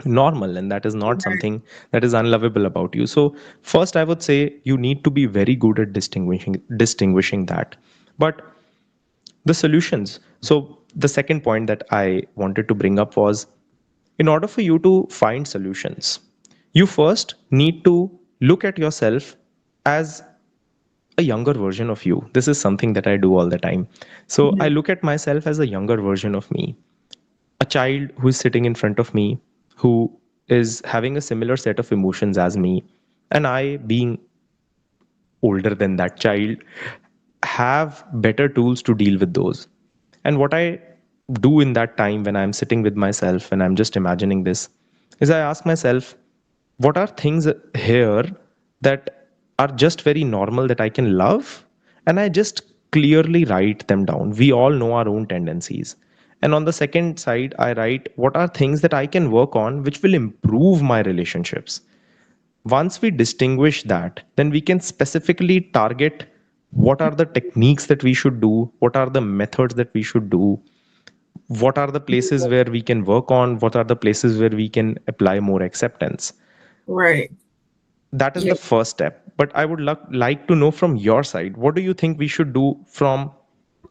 normal, and that is not Right. something that is unlovable about you. So first I would say you need to be very good at distinguishing that. But the solutions, so the second point that I wanted to bring up was, in order for you to find solutions, you first need to look at yourself as a younger version of you. This is something that I do all the time. So I Mhm. look at myself as a younger version of me, a child who is sitting in front of me, who is having a similar set of emotions as me, and I, being older than that child, have better tools to deal with those. And what I do in that time when I'm sitting with myself and I'm just imagining this is I ask myself, what are things here that are just very normal that I can love? And I just clearly write them down. We all know our own tendencies. And on the second side, I write what are things that I can work on which will improve my relationships. Once we distinguish that, then we can specifically target what are the techniques that we should do, what are the methods that we should do, what are the places where we can work on, what are the places where we can apply more acceptance. Right. That is Yeah. the first step. But I would like to know from your side, what do you think we should do from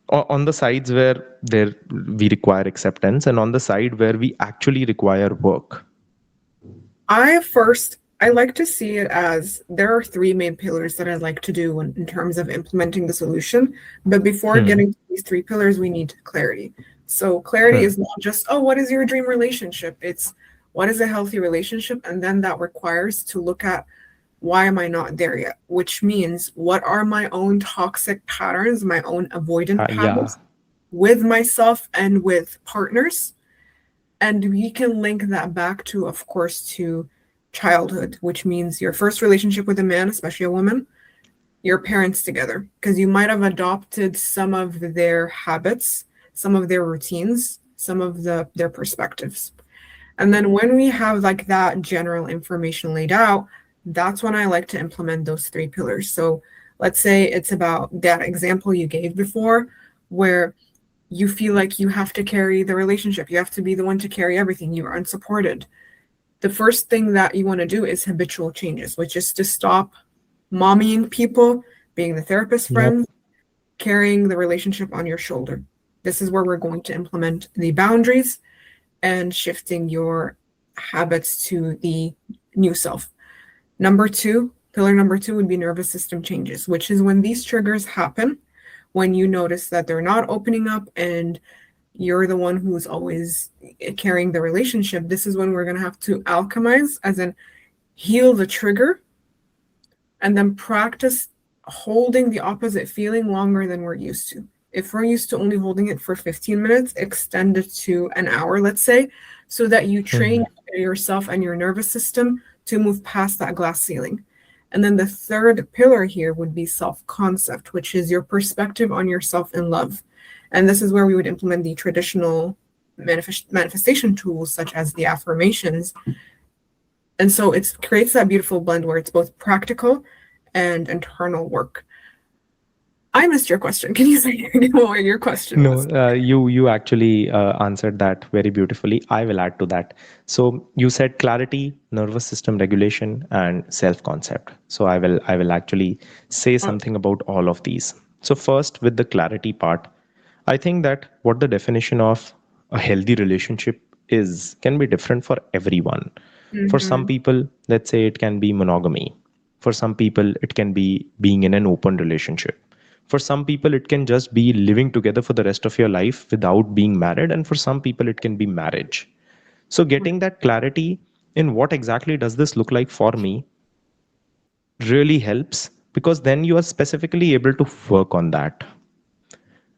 on the sides where there we require acceptance and on the side where we actually require work? I like to see it as there are three main pillars that I'd like to do in terms of implementing the solution. But before Hmm. getting to these three pillars, we need clarity. So clarity Hmm. is not just, oh, what is your dream relationship? It's what is a healthy relationship? And then that requires to look at why am I not there yet? Which means what are my own toxic patterns, my own avoidant Yeah. habits with myself and with partners, and we can link that back to, of course, to childhood, which means your first relationship with a man, especially a woman, your parents together, because you might have adopted some of their habits, some of their routines, some of their perspectives. And then when we have like that general information laid out, that's when I like to implement those three pillars. So let's say it's about that example you gave before, where you feel like you have to carry the relationship. You have to be the one to carry everything. You're unsupported. The first thing that you want to do is habitual changes, which is to stop mommying people, being the therapist Yep. friend, carrying the relationship on your shoulder. This is where we're going to implement the boundaries and shifting your habits to the new self. Number two, pillar number two would be nervous system changes, which is when these triggers happen, when you notice that they're not opening up and you're the one who's always carrying the relationship. This is when we're going to have to alchemize, as in heal the trigger, and then practice holding the opposite feeling longer than we're used to. If we're used to only holding it for 15 minutes, extend it to an hour, let's say, so that you train Hmm. yourself and your nervous system to move past that glass ceiling. And then the third pillar here would be self concept, which is your perspective on yourself and love. And this is where we would implement the traditional manifestation tools, such as the affirmations. And so it creates that beautiful blend where it's both practical and internal work. I missed your question. Can you say again what your question No, was? you actually answered that very beautifully. I will add to that. So you said clarity, nervous system regulation, and self-concept. So I will actually say Oh, something about all of these. So first, with the clarity part, I think that what the definition of a healthy relationship is can be different for everyone. For some mm-hmm. people, let's say it can be monogamy. For some people, it can be being in an open relationship. For some people, it can just be living together for the rest of your life without being married. And for some people, it can be marriage. So, getting that clarity in what exactly does this look like for me really helps, because then you are specifically able to work on that.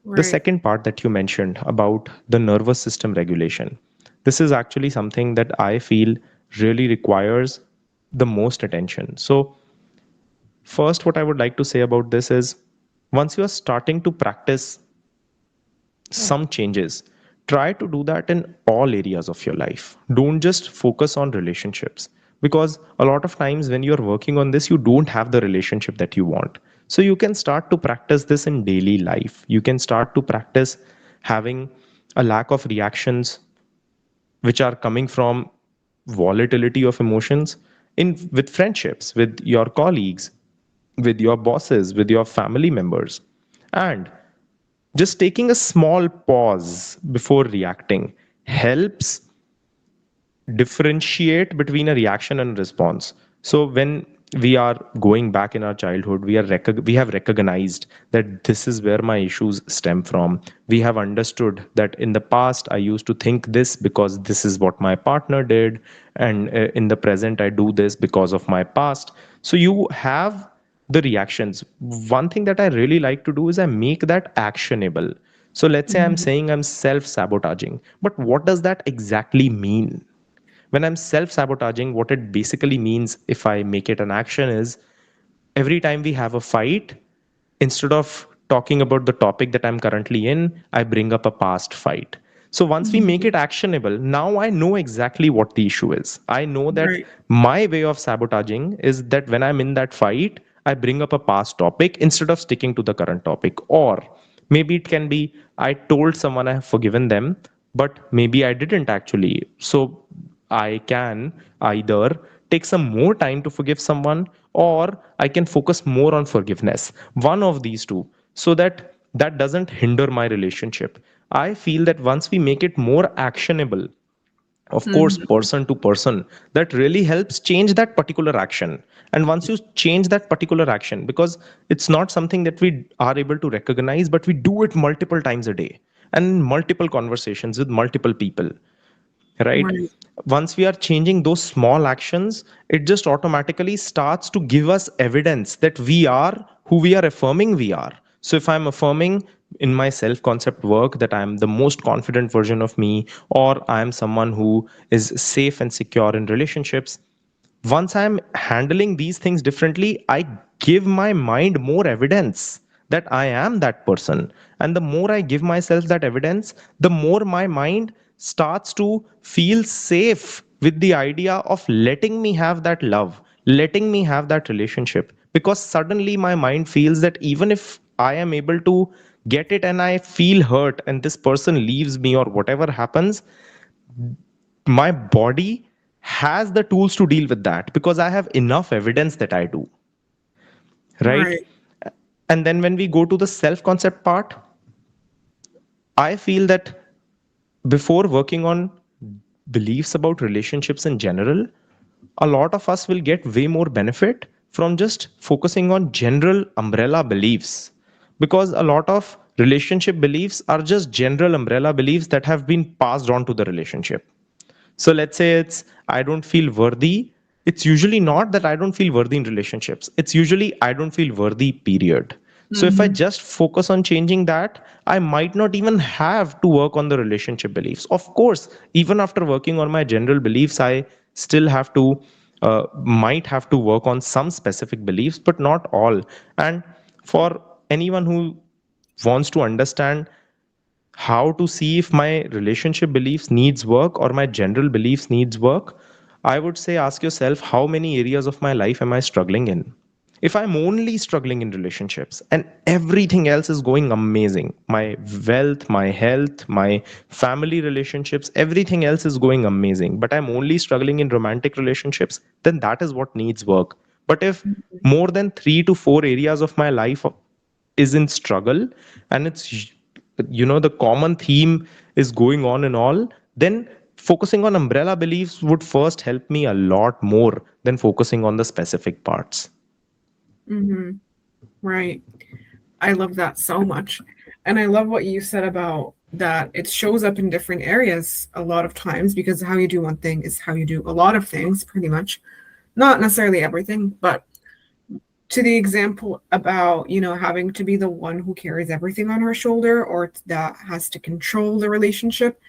The Right. second part that you mentioned about the nervous system regulation, this is actually something that I feel really requires the most attention. So, first, what I would like to say about this is once you are starting to practice some changes, try to do that in all areas of your life. Don't just focus on relationships, because a lot of times when you're working on this, you don't have the relationship that you want. So you can start to practice this in daily life. You can start to practice having a lack of reactions which are coming from volatility of emotions in with friendships, with your colleagues, with your bosses, with your family members. And just taking a small pause before reacting helps differentiate between a reaction and response. So when we are going back in our childhood, we have recognized that this is where my issues stem from. We have understood that in the past I used to think this because this is what my partner did, and in the present I do this because of my past. So you have the reactions. One thing that I really like to do is I make that actionable. So let's say I'm Mhm. saying I'm self sabotaging, but what does that exactly mean? When I'm self sabotaging, what it basically means, if I make it an action, is every time we have a fight, instead of talking about the topic that I'm currently in, I bring up a past fight. So once we make Mhm. it actionable, now I know exactly what the issue is. I know that Right. my way of sabotaging is that when I'm in that fight, I bring up a past topic instead of sticking to the current topic. Or maybe it can be I told someone I have forgiven them, but maybe I didn't actually. So I can either take some more time to forgive someone, or I can focus more on forgiveness. One of these two, so that that doesn't hinder my relationship. I feel that once we make it more actionable, of course Mhm. person to person, that really helps change that particular action. And once you change that particular action, because it's not something that we are able to recognize, but we do it multiple times a day and multiple conversations with multiple people, right? Right. Once we are changing those small actions, it just automatically starts to give us evidence that we are who we are affirming we are. So if I'm affirming in my self concept work that I'm the most confident version of me, or I am someone who is safe and secure in relationships, once I'm handling these things differently, I give my mind more evidence that I am that person. And the more I give myself that evidence, the more my mind starts to feel safe with the idea of letting me have that love, letting me have that relationship. Because suddenly my mind feels that even if I am able to get it and I feel hurt and this person leaves me or whatever happens, my body has the tools to deal with that because I have enough evidence that I do, right? Right. And then when we go to the self concept part, I feel that before working on beliefs about relationships in general, a lot of us will get way more benefit from just focusing on general umbrella beliefs, because a lot of relationship beliefs are just general umbrella beliefs that have been passed on to the relationship. So let's say it's I don't feel worthy. It's usually not that I don't feel worthy in relationships. It's usually I don't feel worthy, period. So if I Mhm. just focus on changing that, I might not even have to work on the relationship beliefs. Of course, even after working on my general beliefs, I still have to, might have to work on some specific beliefs, but not all. And for anyone who wants to understand how to see if my relationship beliefs needs work or my general beliefs needs work, I would say ask yourself, how many areas of my life am I struggling in? If I'm only struggling in relationships and everything else is going amazing, my wealth, my health, my family relationships, everything else is going amazing, but I'm only struggling in romantic relationships, then that is what needs work. But if more than 3 to 4 areas of my life is in struggle, and it's, the common theme is going on and all, then focusing on umbrella beliefs would first help me a lot more than focusing on the specific parts. Mhm. Right. I love that so much. And I love what you said about that it shows up in different areas a lot of times because how you do one thing is how you do a lot of things, pretty much. Not necessarily everything, but to the example about, having to be the one who carries everything on her shoulder or that has to control the relationship.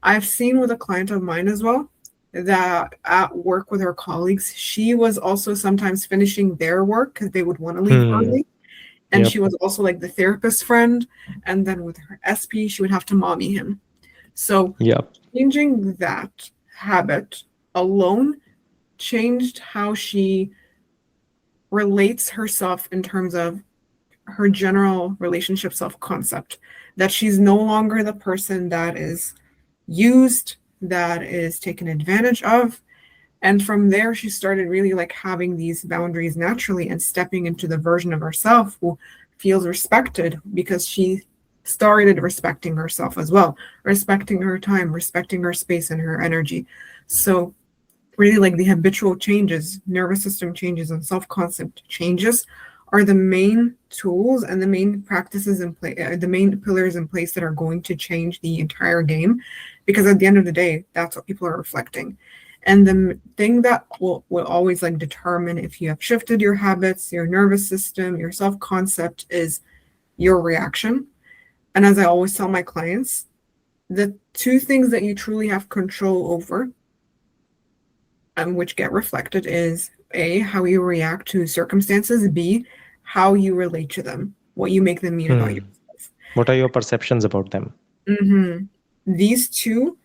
I've seen with a client of mine as well that at work with her colleagues, she was also sometimes finishing their work because they would want to leave Hmm. early. And she Yep. was also like the therapist friend. And then with her SP, she would have to mommy him. So Yep. changing that habit alone changed how she relates herself in terms of her general relationship self concept. That she's no longer the person that is used, that is taken advantage of. And from there, she started really like having these boundaries naturally and stepping into the version of herself who feels respected because she started respecting herself as well, respecting her time, respecting her space and her energy. So, really, like the habitual changes, nervous system changes, and self concept changes are the main tools and the main practices in place, the main pillars in place that are going to change the entire game. Because at the end of the day, that's what people are reflecting. And the thing that will always like determine if you have shifted your habits, your nervous system, your self concept is your reaction. And as I always tell my clients, the two things that you truly have control over and which get reflected is A, how you react to circumstances, B, how you relate to them, what you make them mean about Hmm. yourself. What are your perceptions about them? Hmm. These two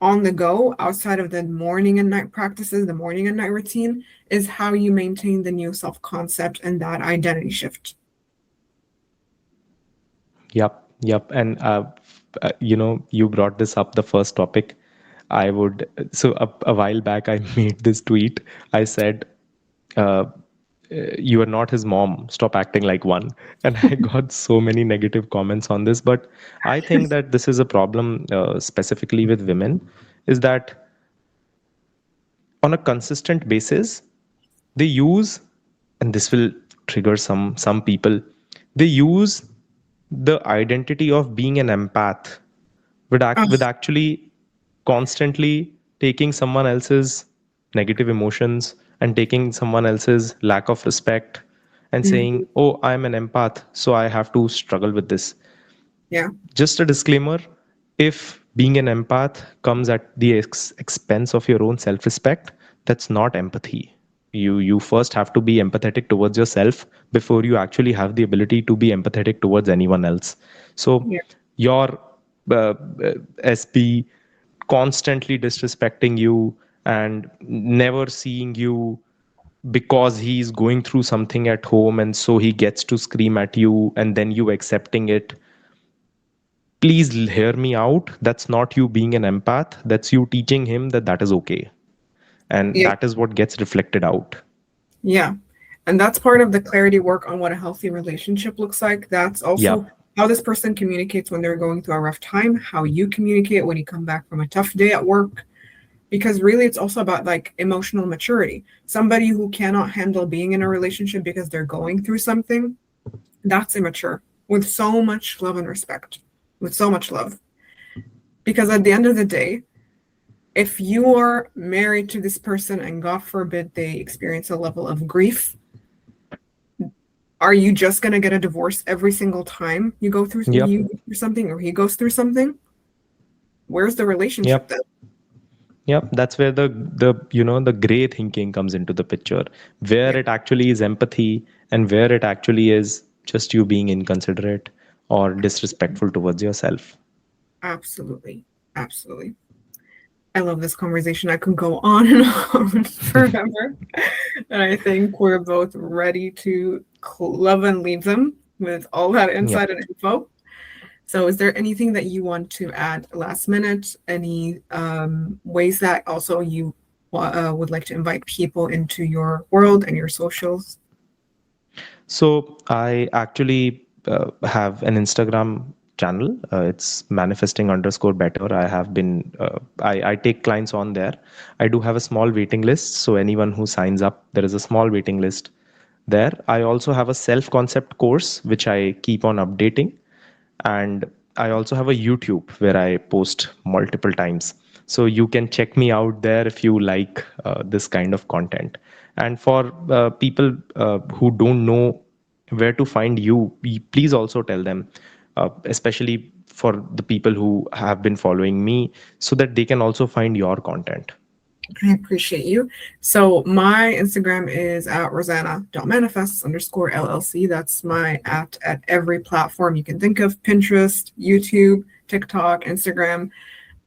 on the go, outside of the morning and night practices, the morning and night routine, is how you maintain the new self concept and that identity shift. Yep. Yep. And you brought this up, the first topic. I would, so a while back I made this tweet. I said, uh, you are not his mom, stop acting like one. And I got so many negative comments on this, but I think that this is a problem, specifically with women, is that on a consistent basis, they use, and this will trigger some people, they use the identity of being an empath Oh, with actually constantly taking someone else's negative emotions and taking someone else's lack of respect and saying, mhm. oh, I'm an empath, so I have to struggle with this. Yeah, Just a disclaimer, if being an empath comes at the expense of your own self respect, that's not empathy. You first have to be empathetic towards yourself before you actually have the ability to be empathetic towards anyone else. So, yeah, your uh, SP constantly disrespecting you and never seeing you because he's going through something at home and so he gets to scream at you and then you accepting it. Please hear me out. That's not you being an empath. That's you teaching him that that is okay. And yeah, that is what gets reflected out. yeah. And that's part of the clarity work on what a healthy relationship looks like. That's Yeah. also how this person communicates when they're going through a rough time, how you communicate when you come back from a tough day at work. Because really, it's also about like emotional maturity. Somebody who cannot handle being in a relationship because they're going through something, that's immature with so much love and respect, with so much love. Because at the end of the day, if you are married to this person and God forbid they experience a level of grief, are you just going to get a divorce every single time Yep. you go through something or he goes through something? Where's the relationship Yep. then? Yep. That's where the gray thinking comes into the picture, where Yeah, it actually is empathy and where it actually is just you being inconsiderate or disrespectful towards yourself. absolutely. Absolutely. I love this conversation. I could go on and on forever. And I think we're both ready to love and leave them with all that Yep. insight and info. So, is there anything that you want to add last minute? Any ways that also you would like to invite people into your world and your socials? So I actually have an Instagram channel. It's manifesting underscore better. I have been, I take clients on there. I do have a small waiting list. So anyone who signs up, there is a small waiting list there. I also have a self concept course, which I keep on updating. And I also have a YouTube where I post multiple times. So you can check me out there if you like this kind of content. And for people who don't know where to find you, please also tell them, especially for the people who have been following me, so that they can also find your content. I appreciate you. So my Instagram is at Rozana.manifests underscore LLC. That's my at every platform you can think of: Pinterest, YouTube, TikTok, Instagram.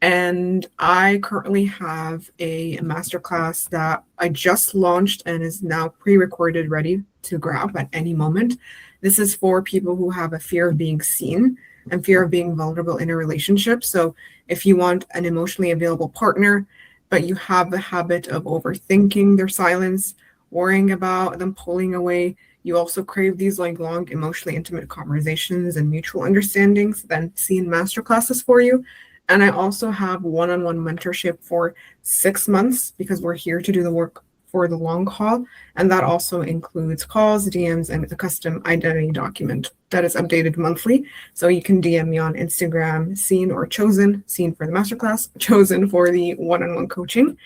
And I currently have a masterclass that I just launched and is now pre-recorded, ready to grab at any moment. This is for people who have a fear of being seen and fear of being vulnerable in a relationship. So if you want an emotionally available partner, but you have the habit of overthinking their silence, worrying about them pulling away, you also crave these like long, emotionally intimate conversations and mutual understandings, then seeing masterclasses for you. And I also have one on one mentorship for 6 months because we're here to do the work for the long haul. And that also includes calls, DMs, and a custom identity document that is updated monthly. So you can DM me on Instagram, seen or chosen, seen for the masterclass, chosen for the one on one coaching.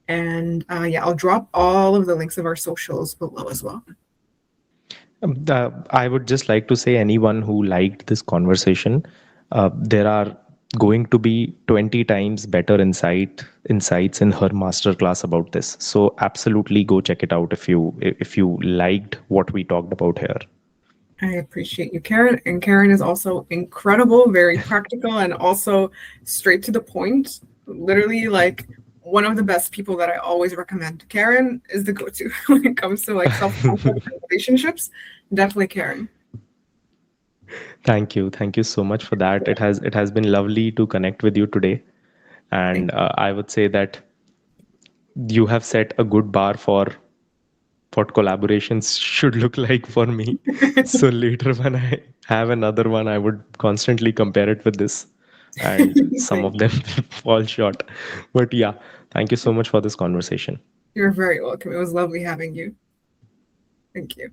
And yeah, I'll drop all of the links of our socials below as well. I would just like to say anyone who liked this conversation, there are going to be 20 times better insights in her masterclass about this. So absolutely go check it out if you liked what we talked about here. I appreciate you, Karen. And Karen is also incredible, very practical, and also straight to the point. Literally, like one of the best people that I always recommend. Karen is the go-to when it comes to like self-confidence and relationships. Definitely Karen. Thank you so much for that. It has been lovely to connect with you today, Thank and I would say that you have set a good bar for what collaborations should look like for me. you. So later, when I have another one, I would constantly compare it with this, and some Thank of them fall short. But yeah, Thank you so much for this conversation. You're very welcome. It was lovely having you. Thank you.